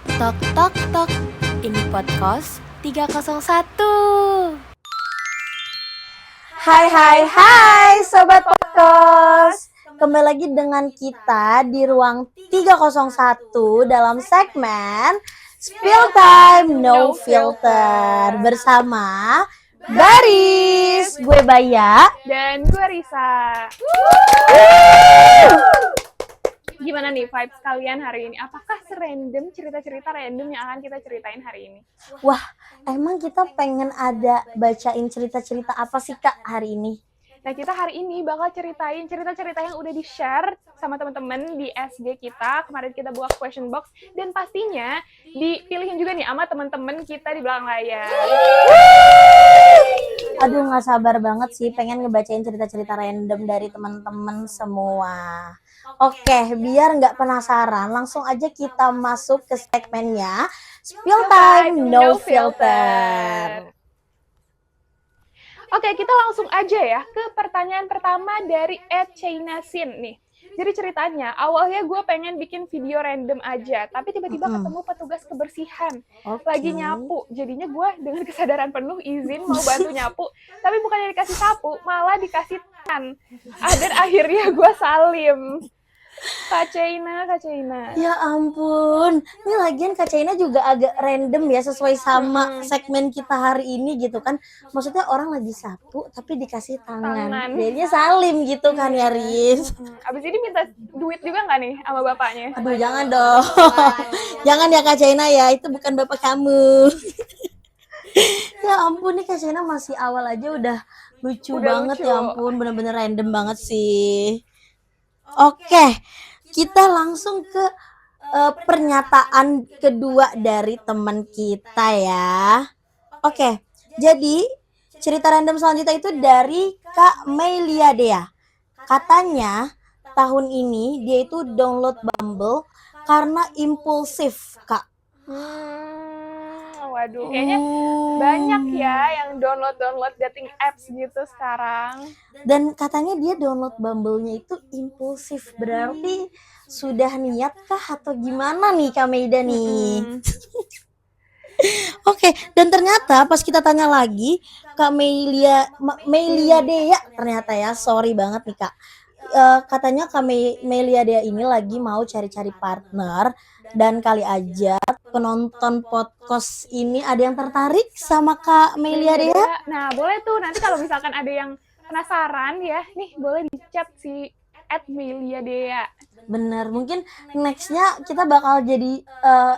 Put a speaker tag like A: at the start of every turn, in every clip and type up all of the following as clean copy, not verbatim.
A: Tok tok tok. Ini podcast 301.
B: Hai Sobat Podcast. Kembali lagi dengan kita di ruang 301 dalam segmen Spill Time No Filter bersama Baris, gue Baya.
C: Dan gue Risa. Gimana nih vibes kalian hari ini? Apakah serandom cerita-cerita random yang akan kita ceritain hari ini?
B: Wah, emang kita pengen ada bacain cerita-cerita apa sih Kak hari ini?
C: Nah, kita hari ini bakal ceritain cerita-cerita yang udah di-share sama teman-teman di SG kita. Kemarin kita buat question box dan pastinya dipilihin juga nih sama teman-teman kita di belakang layar.
B: Aduh, nggak sabar banget sih pengen ngebacain cerita-cerita random dari teman-teman semua. Oke, biar nggak penasaran, langsung aja kita masuk ke segmennya Spill Time No Filter.
C: Oke, kita langsung aja ya ke pertanyaan pertama dari @chainasin nih. Jadi ceritanya, awalnya gue pengen bikin video random aja, tapi tiba-tiba ketemu petugas kebersihan lagi nyapu. Jadinya gue dengan kesadaran penuh izin mau bantu nyapu, tapi bukannya dikasih sapu, malah dikasih tangan. Dan akhirnya gue salim. Kak Chaina.
B: Ya ampun, ini lagian Kak Chaina juga agak random ya, sesuai sama segmen kita hari ini gitu kan. Maksudnya orang lagi sapu tapi dikasih tangan. Jadinya salim gitu kan ya, Riz.
C: Abis ini minta duit juga nggak nih sama bapaknya?
B: Aduh, jangan dong. Jangan ya Kak Chaina ya, itu bukan bapak kamu. Ya ampun, nih Kak Chaina masih awal aja udah lucu banget. Ya ampun, bener-bener random banget sih. Oke, kita langsung ke pernyataan kedua dari teman kita ya. Oke, jadi cerita random selanjutnya itu dari Kak Melia Dea. Katanya tahun ini dia itu download Bumble karena impulsif, Kak.
C: Waduh, kayaknya banyak ya yang download dating apps gitu sekarang.
B: Dan katanya dia download Bumble-nya itu impulsif, berarti sudah niat kah atau gimana nih Kak Meida nih? Oke, dan ternyata pas kita tanya lagi Kak Melia Dea, ternyata ya, sorry banget nih Kak. Katanya Kak Melia Dea ini lagi mau cari-cari partner, dan kali aja penonton podcast ini ada yang tertarik sama Kak Melia Dea.
C: Nah, boleh tuh nanti kalau misalkan ada yang penasaran ya, nih boleh di chat si @Melia Dea.
B: Bener, mungkin nextnya kita bakal jadi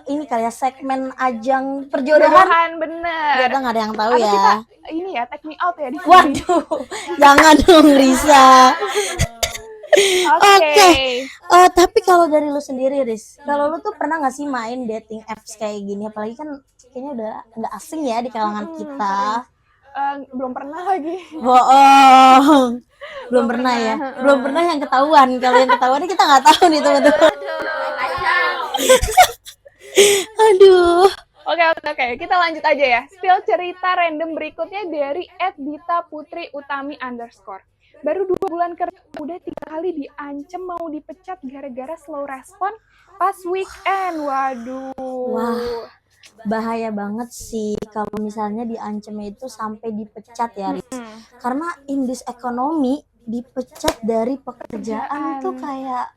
B: ini kayak segmen ajang perjodohan.
C: Bener.
B: Kita nggak ada yang tahu ya.
C: Kita ini ya, take me out ya di sini.
B: Waduh, jangan dong Risa. Oke. Tapi kalau dari lu sendiri, Riz, kalau lu tuh pernah nggak sih main dating apps kayak gini? Apalagi kan kayaknya udah nggak asing ya di kalangan kita.
C: Belum pernah lagi.
B: Bohong. Belum pernah ya. Belum pernah yang ketahuan. Kalau yang ketahuan kita nggak tahu nih teman-teman. Aduh.
C: Oke, kita lanjut aja ya. Spill cerita random berikutnya dari @dita_putri_utami_. Baru 2 bulan kerja udah 3 kali diancem mau dipecat gara-gara slow respon pas weekend. Waduh.
B: Wah, bahaya banget sih kalau misalnya diancam itu sampai dipecat ya, Riz. Karena in this economy dipecat dari pekerjaan tuh kayak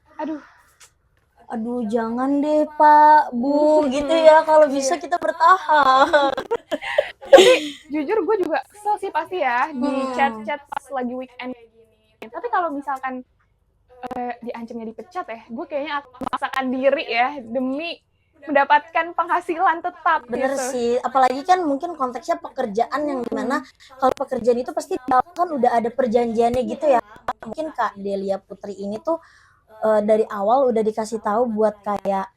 B: aduh jangan deh Pak, Bu, gitu ya, kalau bisa kita bertahan.
C: Tapi jujur gue juga kesel sih pasti ya di chat-chat pas lagi weekend. Tapi kalau misalkan diancamnya dipecat ya, gue kayaknya akan memaksakan diri ya demi mendapatkan penghasilan tetap.
B: Bener
C: gitu.
B: sih, apalagi kan mungkin konteksnya pekerjaan yang dimana kalau pekerjaan itu pasti kan udah ada perjanjiannya gitu ya. Mungkin Kak Delia Putri ini tuh dari awal udah dikasih tahu buat kayak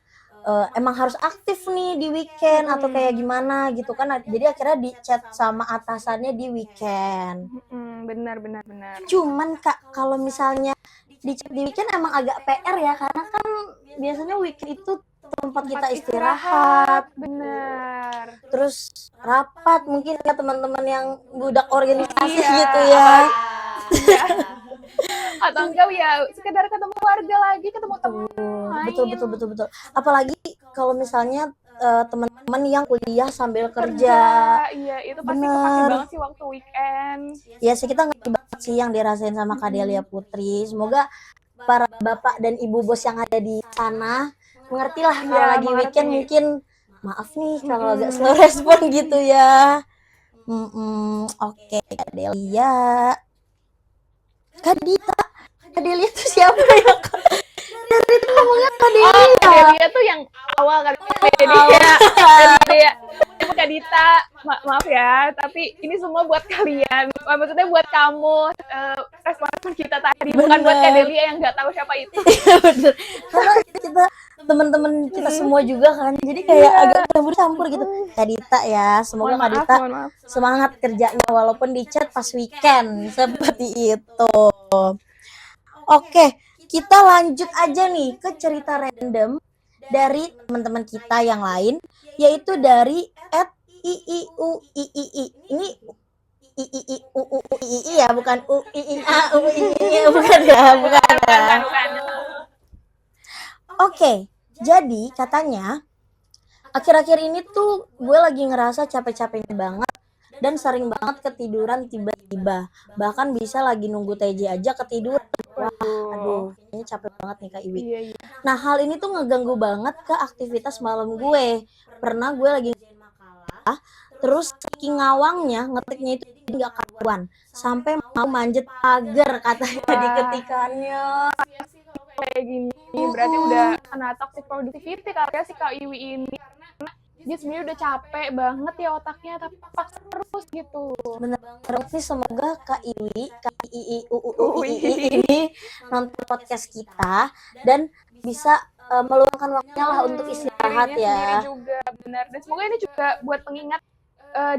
B: emang harus aktif nih di weekend atau kayak gimana gitu kan, jadi akhirnya di chat sama atasannya di weekend.
C: Benar.
B: Cuman Kak, kalau misalnya di chat di weekend emang agak PR ya, karena kan biasanya weekend itu tempat kita istirahat,
C: bener.
B: terus rapat mungkin ya teman-teman yang budak organisasi gitu ya.
C: Atau enggak ya sekedar ketemu warga lagi, ketemu teman.
B: Betul. Apalagi kalau misalnya teman-teman yang kuliah sambil kerja.
C: Iya, itu pasti
B: Bener.
C: kepake banget sih waktu weekend.
B: Ya sih, kita ngerti banget sih yang dirasain sama Kak Delia Putri. Semoga para bapak dan ibu bos yang ada di sana mengertilah kalau
C: Iya,
B: lagi
C: mengerti.
B: weekend mungkin maaf nih kalau agak slow respon gitu ya. Oke, Kak Delia. Kak Delia tuh siapa ya? Dari itu ngomongnya Kak Delia.
C: Delia tuh yang awal kan. Delia. Itu Kak Dita. Maaf ya, tapi ini semua buat kalian. Maksudnya buat kamu. Respon kita tadi bukan buat Kak Delia yang nggak tahu siapa itu.
B: Bener. Karena kita teman-teman kita semua juga kan, jadi kayak agak campur-campur gitu. Kak Dita ya, semoga Kak Dita semangat kerjanya walaupun di chat pas weekend seperti itu. Oke, kita lanjut aja nih ke cerita random dari teman-teman kita yang lain, yaitu dari @iiuiii. Ini iiuuii ya, bukan uiiauiii, bukan ya, bukan. Oke, jadi katanya akhir-akhir ini tuh gue lagi ngerasa capek-capeknya banget dan sering banget ketiduran tiba-tiba. Bahkan bisa lagi nunggu TJ aja ketiduran. Wah, aduh, kayaknya capek banget nih Kak Iwi.
C: Iya.
B: Nah, hal ini tuh ngeganggu banget ke aktivitas malam gue. Pernah gue lagi makalah, terus saking ngawangnya ngetiknya itu nggak karuan, sampai mau manjat pagar katanya di ketikannya.
C: Kayak gini berarti udah kena toxic productivity kali ya si Kak Iwi ini, karena dia sebenarnya udah capek banget ya otaknya tapi paksa terus gitu.
B: Bener banget nih, semoga Kak Iwi ini nonton podcast kita dan bisa meluangkan waktunya lah untuk istirahat ya.
C: Juga benar, dan semoga ini juga buat pengingat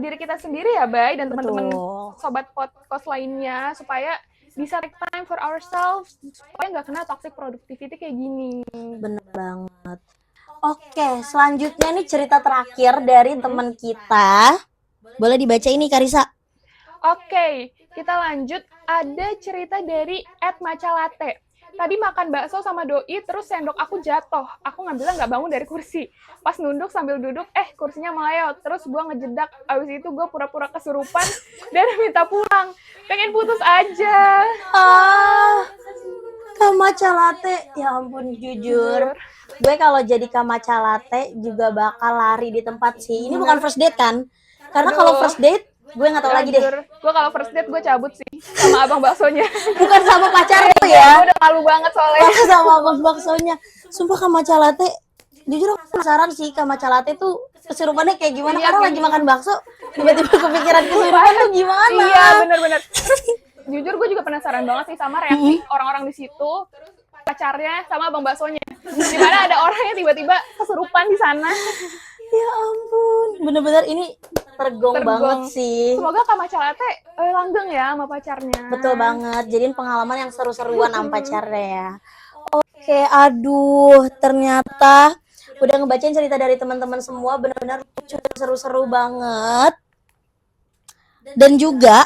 C: diri kita sendiri ya Bay, dan teman-teman sobat podcast lainnya, supaya bisa take time for ourselves supaya nggak kena toxic productivity kayak gini.
B: Bener banget. Oke, selanjutnya nih cerita terakhir dari teman kita. Boleh dibaca ini Karisa?
C: Oke, kita lanjut. Ada cerita dari @macalate. Tadi makan bakso sama doi, terus sendok aku jatuh. Aku ngambilnya nggak bangun dari kursi. Pas nunduk sambil duduk, kursinya melayot. Terus gue ngejedak. Abis itu gue pura-pura kesurupan dan minta pulang. Pengen putus aja.
B: Kak Macalate, ya ampun, jujur. Gue kalau jadi Kak Macalate juga bakal lari di tempat sih. Ini bukan first date kan? Karena kalau first date, gue nggak tahu lagi deh.
C: Gue kalau first date gue cabut sih sama abang baksonya.
B: Bukan sama pacar lo ya?
C: Gue udah malu banget soalnya.
B: Sama abang baksonya. Sumpah Kak Macalate, jujur aku penasaran sih Kak Macalate tuh kesurupannya kayak gimana. Karena lagi makan bakso, tiba-tiba kepikiran kesurupan tuh gimana?
C: Iya, bener-bener. Jujur gue juga penasaran banget sih sama reaksi orang-orang di situ, pacarnya sama abang baksonya. Gimana ada orang yang tiba-tiba kesurupan di sana.
B: Ya ampun, bener-bener ini tergong banget sih.
C: Semoga Kak Macalate langgeng ya sama pacarnya.
B: Betul banget, jadiin pengalaman yang seru-seruan sama pacarnya ya. Oke, aduh, ternyata udah ngebacain cerita dari teman-teman semua, benar-benar lucu dan seru-seru banget. Dan juga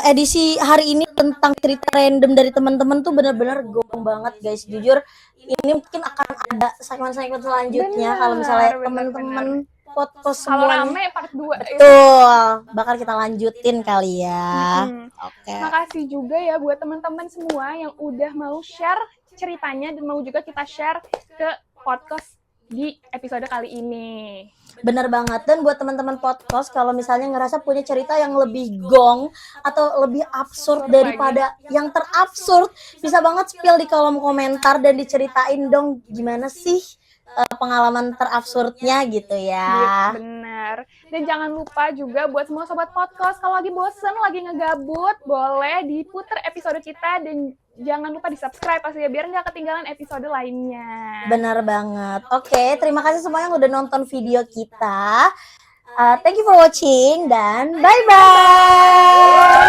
B: edisi hari ini tentang cerita random dari teman-teman tuh benar-benar gong banget guys. Jujur ini mungkin akan ada segmen-segmen selanjutnya kalau misalnya teman-teman podcast semuanya.
C: Kalau rame part 2.
B: Betul, bakal kita lanjutin kali ya. Oke.
C: Makasih juga ya buat teman-teman semua yang udah mau share ceritanya dan mau juga kita share ke podcast di episode kali ini.
B: Bener banget. Dan buat teman-teman podcast, kalau misalnya ngerasa punya cerita yang lebih gong atau lebih absurd daripada yang terabsurd, bisa banget spill di kolom komentar dan diceritain dong gimana sih pengalaman terabsurdnya gitu ya.
C: Bener. Dan jangan lupa juga buat semua sobat podcast, kalau lagi bosen, lagi ngegabut, boleh diputer episode kita dan jangan lupa di-subscribe pasti ya, biar nggak ketinggalan episode lainnya.
B: Benar banget. Oke, terima kasih semua yang udah nonton video kita. Thank you for watching dan bye-bye.